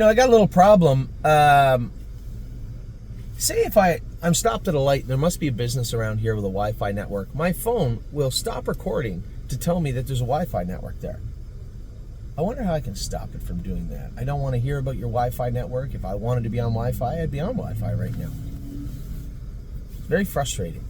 I got a little problem. Say if I'm stopped at a light, there must be a business around here with a Wi-Fi network. My phone will stop recording to tell me that there's a Wi-Fi network there. I wonder how I can stop it from doing that. I don't want to hear about your Wi-Fi network. If I wanted to be on Wi-Fi, I'd be on Wi-Fi right now. It's very frustrating.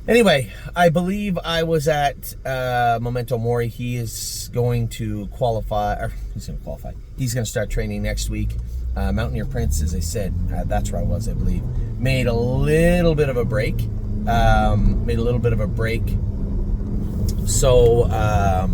Anyway, I believe I was at Memento Mori. He is going to qualify. He's going to start training next week. Mountaineer Prince, as I said, that's where I was, I believe. Made a little bit of a break. So, I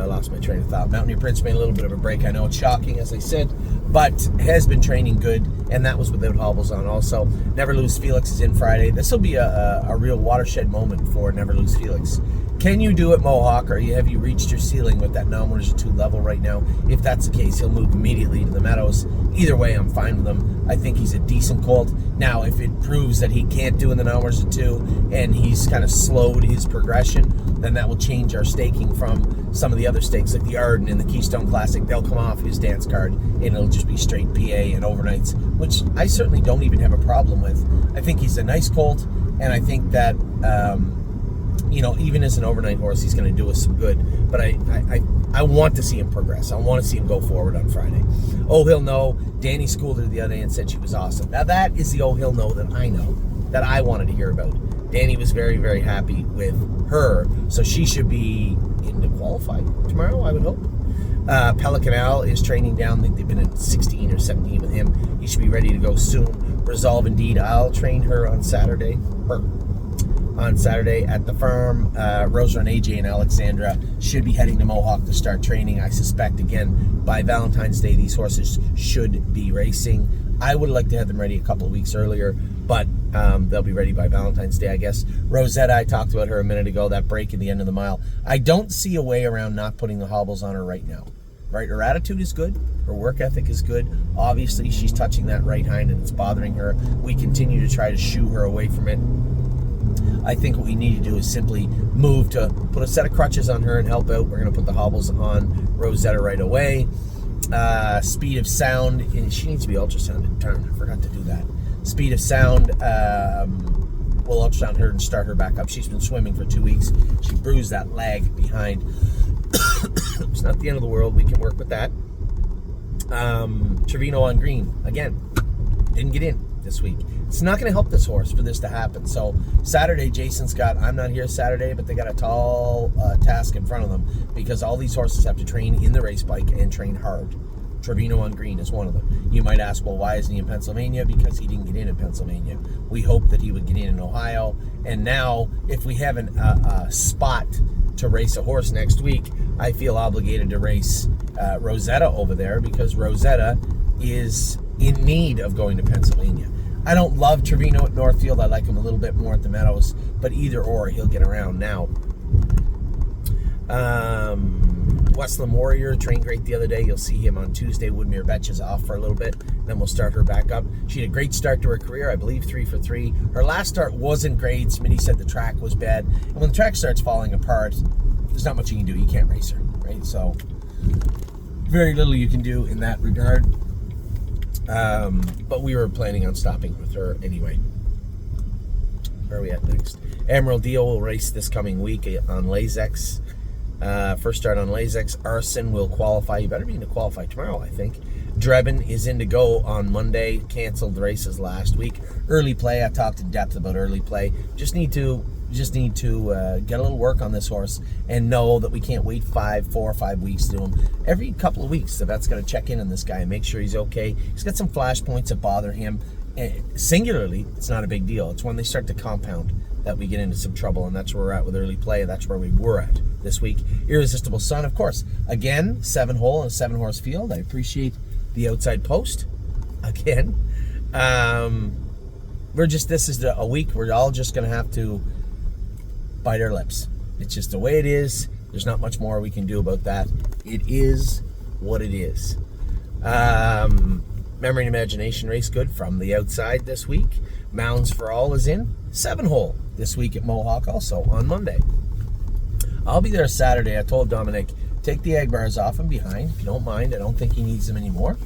lost my train of thought. Mountaineer Prince made a little bit of a break. I know it's shocking, as I said, but has been training good, and that was without hobbles on also. Never Lose Felix is in Friday. This will be a real watershed moment for Never Lose Felix. Can you do it, Mohawk, or have you reached your ceiling with that non-winners 2 level right now? If that's the case, he'll move immediately to the Meadows. Either way, I'm fine with him. I think he's a decent colt. Now, if it proves that he can't do in the non-winners 2 and he's kind of slowed his progression, then that will change our staking from some of the other stakes like the Arden and the Keystone Classic. They'll come off his dance card and it'll just be straight PA and overnights, which I certainly don't even have a problem with. I think he's a nice colt, and I think that even as an overnight horse, he's going to do us some good. But I want to see him progress. I want to see him go forward on Friday. Oh, he'll know. Danny schooled her the other day and said she was awesome. Now that is the oh, he'll know that I know, that I wanted to hear about. Danny was very, very happy with her, so she should be in to qualify tomorrow, I would hope. Pelican Al is training down. I think they've been at 16 or 17 with him. He should be ready to go soon. Resolve Indeed, I'll train her on Saturday. At the farm. Rosa and AJ and Alexandra should be heading to Mohawk to start training. I suspect, again, by Valentine's Day, these horses should be racing. I would like to have them ready a couple of weeks earlier, but they'll be ready by Valentine's Day, I guess. Rosetta, I talked about her a minute ago, that break at the end of the mile. I don't see a way around not putting the hobbles on her right now. Right, her attitude is good. Her work ethic is good. Obviously, she's touching that right hind and it's bothering her. We continue to try to shoo her away from it. I think what we need to do is simply move to put a set of crutches on her and help out. We're going to put the hobbles on Rosetta right away. Speed of Sound, and she needs to be ultrasounded. Darn, I forgot to do that. Speed of Sound, we'll ultrasound her and start her back up. She's been swimming for 2 weeks. She bruised that leg behind. It's not the end of the world. We can work with that. Trevino on green, again, didn't get in this week. It's not going to help this horse for this to happen. So Saturday, Jason's got, I'm not here Saturday, but they got a tall task in front of them because all these horses have to train in the race bike and train hard. Trevino on green is one of them. You might ask, well, why isn't he in Pennsylvania? Because he didn't get in Pennsylvania. We hoped that he would get in Ohio. And now, if we have a spot to race a horse next week, I feel obligated to race Rosetta over there because Rosetta is in need of going to Pennsylvania. I don't love Trevino at Northfield. I like him a little bit more at the Meadows, but either or, he'll get around now. Westland Warrior trained great the other day. You'll see him on Tuesday. Woodmere Betch is off for a little bit. Then we'll start her back up. She had a great start to her career, I believe 3 for 3. Her last start wasn't great. Smitty said the track was bad. And when the track starts falling apart, there's not much you can do. You can't race her, right? So very little you can do in that regard. But we were planning on stopping with her anyway. Where are we at next? Emerald Dio will race this coming week on Lasix. First start on Lasix. Arson will qualify. You better be in to qualify tomorrow, I think. Drebin is in to go on Monday. Canceled races last week. Early play. I talked in depth about early play. Just need to get a little work on this horse and know that we can't wait 4 or 5 weeks to do him. Every couple of weeks, the vet's got to check in on this guy and make sure he's okay. He's got some flash points that bother him. Singularly, it's not a big deal. It's when they start to compound that we get into some trouble, and that's where we're at with early play. That's where we were at this week. Irresistible Sun, of course. Again, 7-hole and a 7-horse field. I appreciate the outside post. Again. This is a week we're all just going to have to bite our lips. It's just the way it is. There's not much more we can do about that. It is what it is. Memory and Imagination race good from the outside this week. Mounds for All is in. 7-hole this week at Mohawk also on Monday. I'll be there Saturday. I told Dominic take the egg bars off him behind, if you don't mind. I don't think he needs them anymore,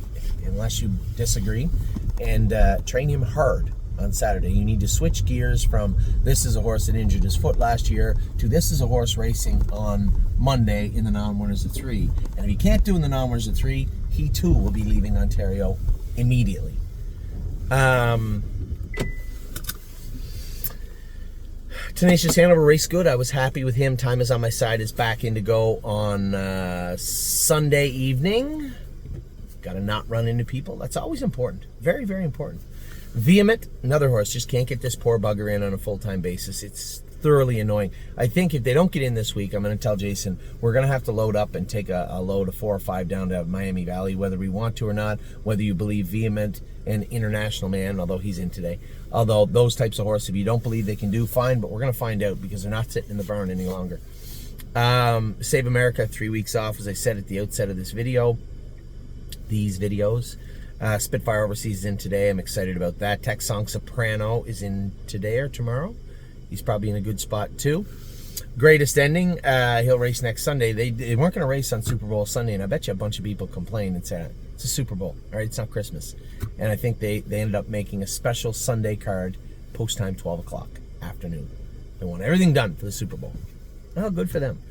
unless you disagree. And train him hard on Saturday. You need to switch gears from this is a horse that injured his foot last year to this is a horse racing on Monday in the non-winners of 3. And if he can't do in the non-winners of 3, he too will be leaving Ontario immediately. Tenacious Hanover raced good. I was happy with him. Time Is on My Side is back in to go on Sunday evening. Got to not run into people. That's always important. Very, very important. Vehement, another horse, just can't get this poor bugger in on a full-time basis. It's thoroughly annoying. I think if they don't get in this week, I'm going to tell Jason, we're going to have to load up and take a load of 4 or 5 down to Miami Valley, whether we want to or not, whether you believe Vehement and International Man, although he's in today. Although those types of horses, if you don't believe they can do, fine, but we're going to find out because they're not sitting in the barn any longer. Save America, 3 weeks off, as I said at the outset of this video. These videos. Spitfire Overseas is in today. I'm excited about that. Texong Soprano is in today or tomorrow. He's probably in a good spot too. Greatest Ending, he'll race next Sunday. They weren't going to race on Super Bowl Sunday, and I bet you a bunch of people complained and said, it's a Super Bowl, all right? It's not Christmas. And I think they ended up making a special Sunday card, post time 12 o'clock afternoon. They want everything done for the Super Bowl. Oh, good for them.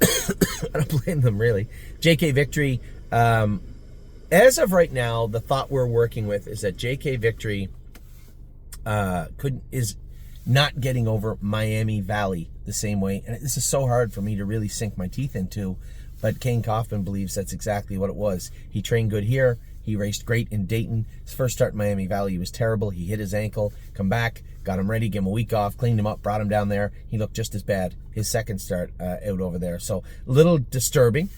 I don't blame them, really. JK Victory, as of right now, the thought we're working with is that JK Victory is not getting over Miami Valley the same way. And this is so hard for me to really sink my teeth into, but Kane Kaufman believes that's exactly what it was. He trained good here. He raced great in Dayton. His first start in Miami Valley, he was terrible. He hit his ankle, come back, got him ready, gave him a week off, cleaned him up, brought him down there. He looked just as bad his second start out over there. So a little disturbing.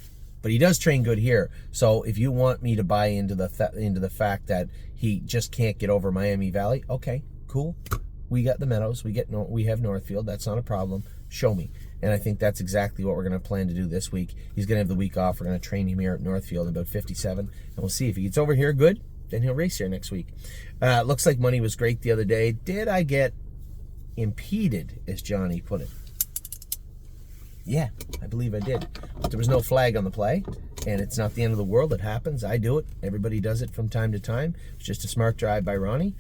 But he does train good here. So if you want me to buy into the fact that he just can't get over Miami Valley, okay, cool. We got the Meadows. We have Northfield. That's not a problem. Show me. And I think that's exactly what we're going to plan to do this week. He's going to have the week off. We're going to train him here at Northfield in about 57. And we'll see if he gets over here good, then he'll race here next week. Looks like Money was great the other day. Did I get impeded, as Johnny put it? Yeah, I believe I did. But there was no flag on the play, and it's not the end of the world. It happens. I do it. Everybody does it from time to time. It's just a smart drive by Ronnie.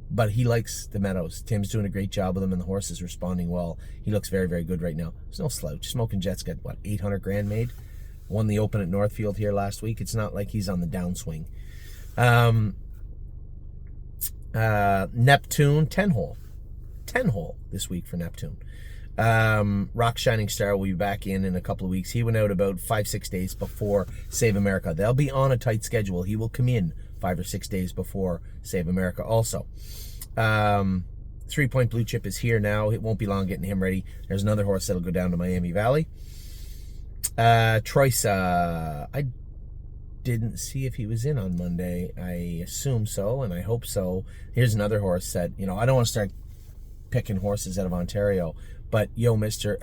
But he likes the Meadows. Tim's doing a great job with him, and the horse is responding well. He looks very, very good right now. There's no slouch. Smoking Jet's got, what, 800 grand made? Won the Open at Northfield here last week. It's not like he's on the downswing. Neptune, 10-hole. 10-hole this week for Neptune. Rock Shining Star will be back in a couple of weeks. He went out about 5-6 days before Save America. They'll be on a tight schedule. He will come in 5 or 6 days before Save America also. 3 Point Blue Chip is here now. It won't be long getting him ready. There's another horse that'll go down to Miami Valley. Troysa, I didn't see if he was in on Monday. I assume so, and I hope so. Here's another horse that, I don't want to start picking horses out of Ontario, but Troysa,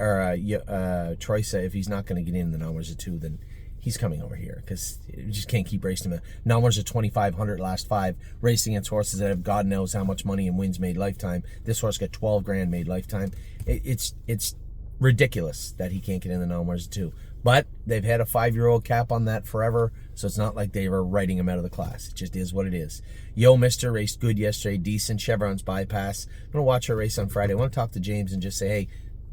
if he's not going to get in the numbers of 2, then he's coming over here because you just can't keep racing him. Numbers of 2,500 last 5, racing against horses that have God knows how much money and wins made lifetime. This horse got 12 grand made lifetime. It's ridiculous that he can't get in the numbers of 2. But they've had a 5-year-old cap on that forever, so it's not like they were writing him out of the class. It just is what it is. Yo Mister raced good yesterday, decent. Chevron's Bypass. I'm going to watch her race on Friday. I want to talk to James and just say, hey,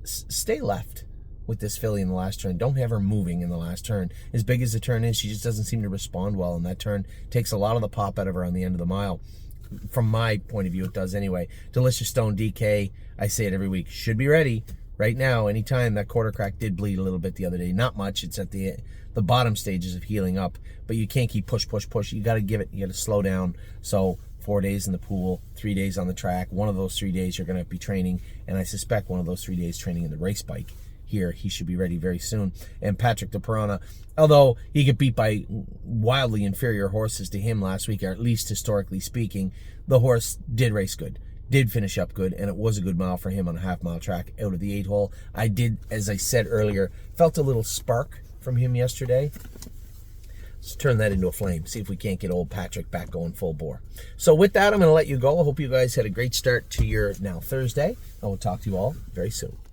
stay left with this filly in the last turn. Don't have her moving in the last turn. As big as the turn is, she just doesn't seem to respond well in that turn. Takes a lot of the pop out of her on the end of the mile. From my point of view, it does anyway. Delicious Stone DK, I say it every week, should be ready. Right now, anytime that quarter crack did bleed a little bit the other day, not much. It's at the bottom stages of healing up, but you can't keep push. You got to give it. You got to slow down. So 4 days in the pool, 3 days on the track. One of those 3 days you're going to be training, and I suspect one of those 3 days training in the race bike. Here, he should be ready very soon. And Patrick de Piranha, although he got beat by wildly inferior horses to him last week, or at least historically speaking, the horse did race good. Did finish up good, and it was a good mile for him on a half-mile track out of the 8-hole. I did, as I said earlier, felt a little spark from him yesterday. Let's turn that into a flame. See if we can't get old Patrick back going full bore. So with that, I'm going to let you go. I hope you guys had a great start to your now Thursday. I will talk to you all very soon.